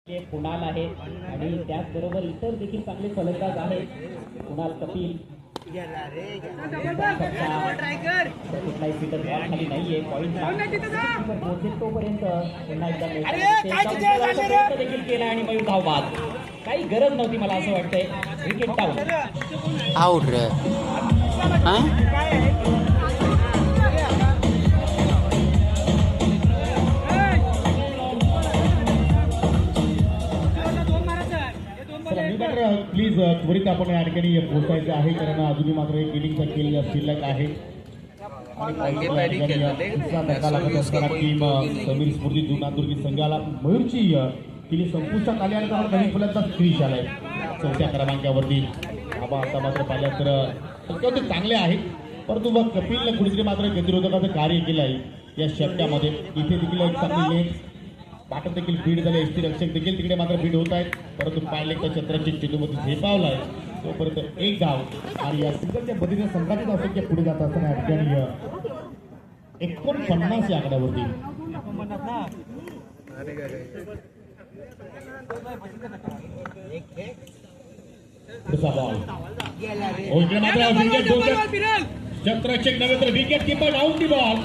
ते कुणाल आहेत आणि त्याचबरोबर इतर देखील चांगले फलंदाज आहेत. कुणाल कपिल कुठलाही फिटर बॉल खाली नाहीये. पॉईंट पोहोचेल तोपर्यंत पुन्हा एकदा प्रयत्न देखील केला आणि मयूर धावबाद. काही गरज नव्हती मला असं वाटतंय. Wicket down out ray. Please त्वरित आपण या ठिकाणी पोहोचायचं आहे, कारण अजूनही मात्र एक इनिंगचा खेळ शिल्लक आहे. टीम समीर स्फूर्ती जुनादुर्गी संघाला मयूरची केली संपुष्टात आल्यानंतर काही फुलांचा स्क्रीश आलाय 4थ्या क्रमांकावरती. बाबा आता मात्र पाहिलं तर चांगले आहे, परंतु मग कपिलने कुठेतरी मात्र गतिरोधकाचं कार्य केलं आहे या शतकामध्ये. इथे देखील एक चांगली लेग पाठक देखील फीड झाले. एसटी रक्षक देखील तिकडे मात्र फीड होत आहेत, परंतु पाहिले तर छत्रची चेंडूमध्ये झेपावला आहे तोपर्यंत एक धाव. आणि या सिंगलच्या बदलीने संघाची संख्या पुढे जात असताना या ठिकाणी 49 या आकड्यावरती छत्रक्षक नव्हे तर wicket keeper down the ball.